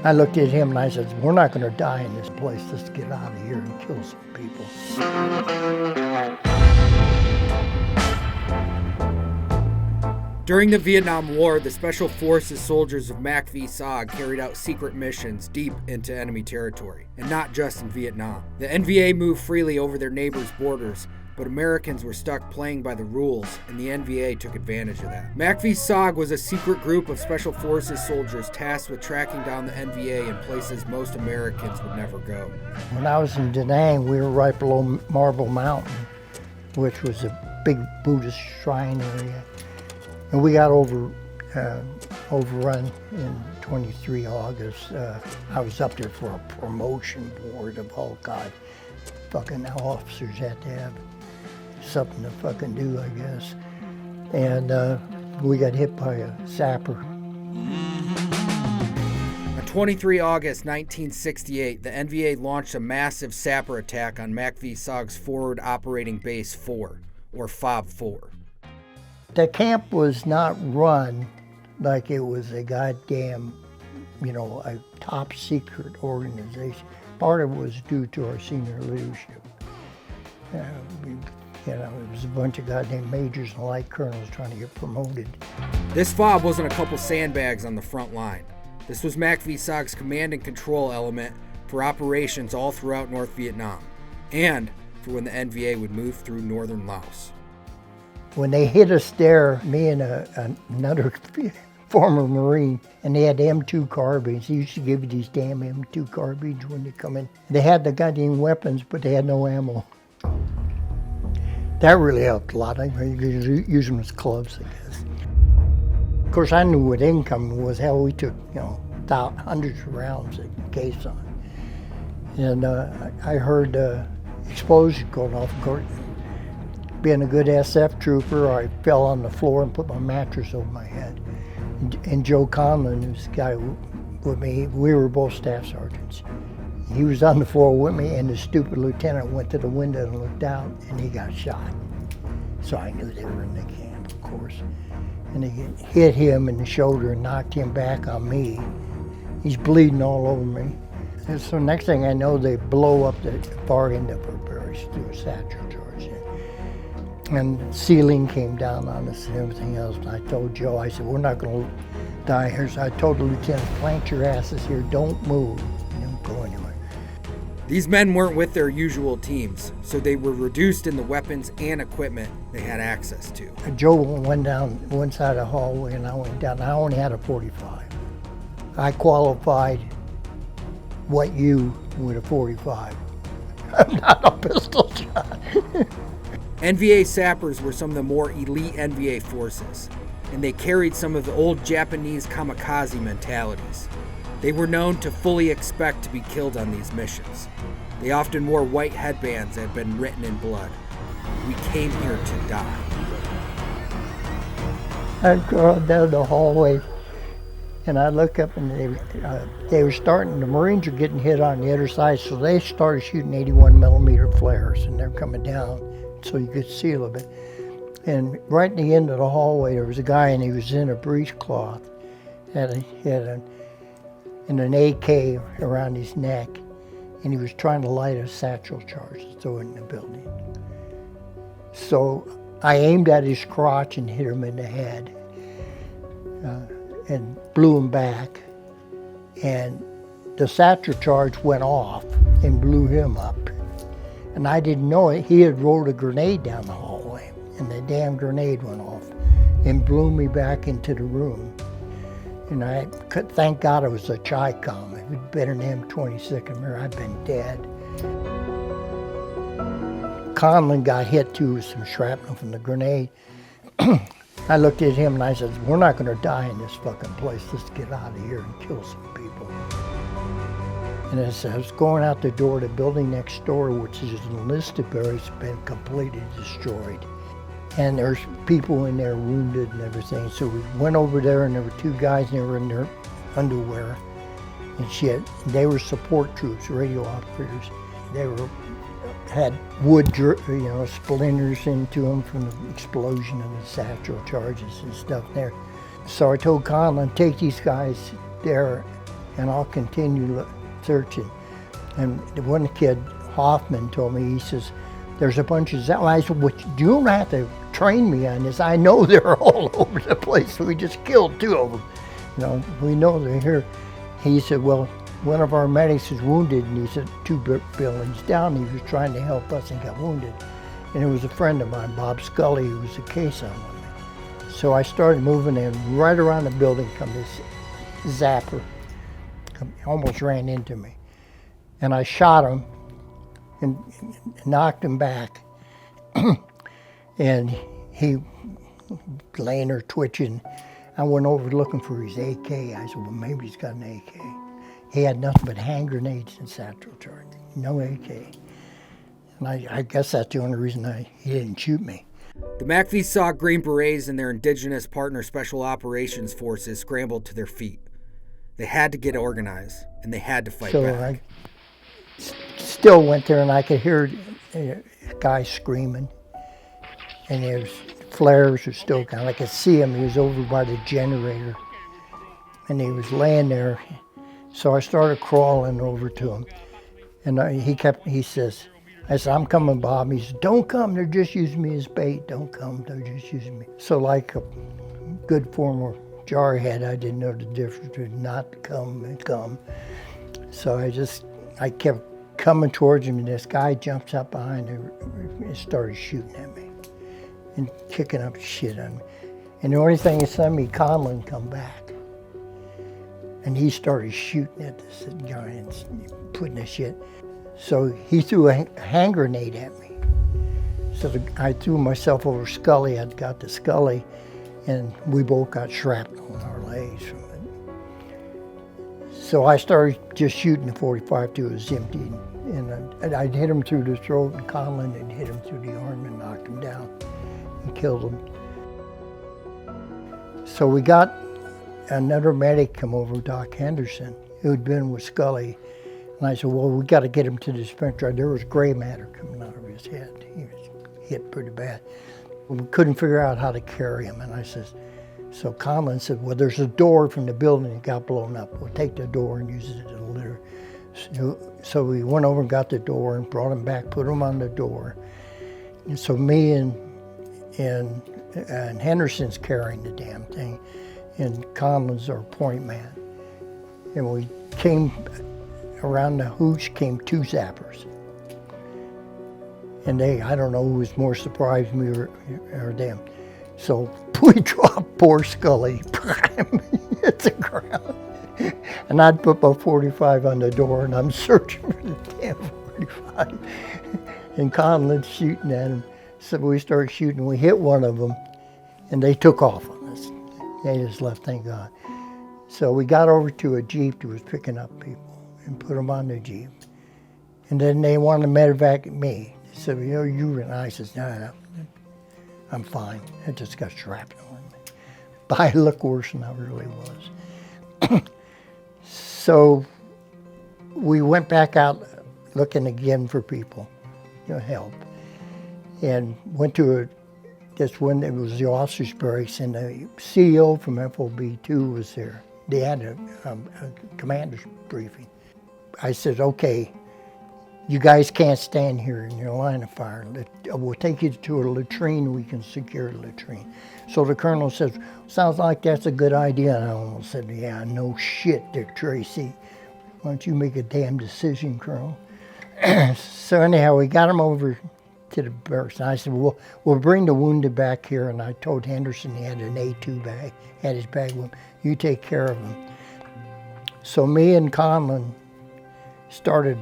I looked at him and I said, we're not going to die in this place. Let's get out of here and kill some people. During the Vietnam War, the Special Forces soldiers of MACV-SOG carried out secret missions deep into enemy territory, and not just in Vietnam. The NVA moved freely over their neighbors' borders, but Americans were stuck playing by the rules, and the NVA took advantage of that. MACV-SOG was a secret group of Special Forces soldiers tasked with tracking down the NVA in places most Americans would never go. When I was in Da Nang, we were right below Marble Mountain, which was a big Buddhist shrine area. And we got overrun in 23 August. I was up there for a promotion board of all God. Fucking officers had to have something to fucking do, I guess. And we got hit by a Sapper. On 23 August 1968, the NVA launched a massive Sapper attack on MACV-SOG's Forward Operating Base 4, or FOB-4. The camp was not run like it was a goddamn, a top secret organization. Part of it was due to our senior leadership. It was a bunch of goddamn majors and light colonels trying to get promoted. This FOB wasn't a couple sandbags on the front line. This was MACV-SOG's command and control element for operations all throughout North Vietnam, and for when the NVA would move through northern Laos. When they hit us there, me and another former Marine, and they had M2 carbines. They used to give you these damn M2 carbines when they come in. They had the goddamn weapons, but they had no ammo. That really helped a lot. I could use them as clubs, I guess. Of course, I knew what income was. Hell, we took, hundreds of rounds a case on it. And I heard explosions going off. Of course, being a good SF trooper, I fell on the floor and put my mattress over my head. And Joe Conlon, who's the guy with me, we were both staff sergeants. He was on the floor with me, and the stupid lieutenant went to the window and looked out, and he got shot. So I knew they were in the camp, of course. And they hit him in the shoulder and knocked him back on me. He's bleeding all over me. And so next thing I know, they blow up the far end of our barracks through a satchel charge. And ceiling came down on us and everything else. And I told Joe, I said, we're not going to die here. So I told the lieutenant, plant your asses here, don't move, don't go anywhere. These men weren't with their usual teams, so they were reduced in the weapons and equipment they had access to. Joe went down one side of the hallway and I went down. I only had a 45. I qualified what you with a 45. I'm not a pistol shot. NVA sappers were some of the more elite NVA forces, and they carried some of the old Japanese kamikaze mentalities. They were known to fully expect to be killed on these missions. They often wore white headbands that had been written in blood. We came here to die. I'd go down the hallway and I look up and they were starting, the Marines were getting hit on the other side, so they started shooting 81 millimeter flares and they're coming down so you could see a little bit. And right at the end of the hallway there was a guy and he was in a breechcloth, had an AK around his neck, and he was trying to light a satchel charge to throw it in the building. So I aimed at his crotch and hit him in the head and blew him back. And the satchel charge went off and blew him up. And I didn't know it. He had rolled a grenade down the hallway, and the damn grenade went off and blew me back into the room. And I could, thank God it was a Chi-Com. If it had been an M26, I'd been dead. Conlon got hit too with some shrapnel from the grenade. I looked at him and I said, we're not going to die in this fucking place. Let's get out of here and kill some people. And as I was going out the door, the building next door, which is an enlisted barracks, has been completely destroyed. And there's people in there wounded and everything. So we went over there and there were two guys and they were in their underwear and shit. They were support troops, radio operators. They had wood, splinters into them from the explosion of the satchel charges and stuff there. So I told Conlon, take these guys there and I'll continue searching. And the one kid, Hoffman, told me, he says, there's a bunch of Zappers. I said, well, you don't have to train me on this. I know they're all over the place. We just killed 2 of them. You know, we know they're here. He said, well, one of our medics is wounded, and he said 2 buildings down. He was trying to help us and got wounded. And it was a friend of mine, Bob Scully, who was a caisson with me. So I started moving, and right around the building come this Zapper. Almost ran into me. And I shot him and knocked him back. And he laying there twitching. I went over looking for his AK. I said, well, maybe he's got an AK. He had nothing but hand grenades and satchel charge, no AK. And I guess that's the only reason he didn't shoot me. The MACV-SOG Green Berets and their indigenous partner Special Operations Forces scrambled to their feet. They had to get organized, and they had to fight back. So I still went there, and I could hear a guy screaming. And his flares were still kind of, I could see him. He was over by the generator, and he was laying there. So I started crawling over to him, and he says, I said, I'm coming, Bob. He said, don't come, they're just using me as bait. Don't come, they're just using me. So like a good former jarhead, I didn't know the difference between not to come and come. So I kept coming towards him, and this guy jumps up behind him and started shooting at me and kicking up shit on me. And the only thing is, suddenly Conlon come back, and he started shooting at this guy and putting the shit. So he threw a hand grenade at me. So I threw myself over Scully. I got to Scully, and we both got shrapnel on our legs from it. So I started just shooting the 45 till it was empty. And I'd hit him through the throat, and Conlon had hit him through the arm and knocked him down and killed him. So we got another medic come over, Doc Henderson, who'd been with Scully. And I said, well, we got to get him to the dispensary. There was gray matter coming out of his head. He was hit pretty bad. We couldn't figure out how to carry him. And I says, so Conlon said, well, there's a door from the building that got blown up. We'll take the door and use it as a litter. So we went over and got the door and brought him back, put him on the door. And so me and Henderson's carrying the damn thing, and Conlon's our point man. And we came around the hooch, came 2 Zappers. And I don't know who was more surprised, me or them. So we dropped poor Scully, hit the ground. And I'd put my 45 on the door, and I'm searching for the damn 45. And Conlon's shooting at him. So we started shooting. We hit one of them, and they took off on us. They just left, thank God. So we got over to a Jeep that was picking up people and put them on the Jeep. And then they wanted to medevac me. They said, you know, you and I said, no, I'm fine. I just got shrapnel in me. But I look worse than I really was. So we went back out looking again for people, help. And went to this one, it was the officers' barracks, and the CEO from FOB2 was there. They had a commander's briefing. I said, okay, you guys can't stand here in your line of fire. We'll take you to a latrine, we can secure the latrine. So the colonel says, sounds like that's a good idea. And I almost said, yeah, no shit, Dick Tracy. Why don't you make a damn decision, Colonel? So anyhow, we got him over to the barracks. And I said, well, we'll bring the wounded back here. And I told Henderson he had an A2 bag, had his bag with him. You take care of him. So me and Conlon started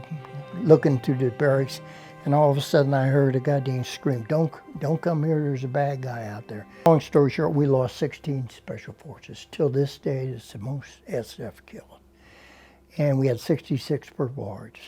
looking through the barracks, and all of a sudden I heard a goddamn scream, don't come here, there's a bad guy out there. Long story short, we lost 16 special forces. Till this day, it's the most SF killed. And we had 66 Purple Hearts.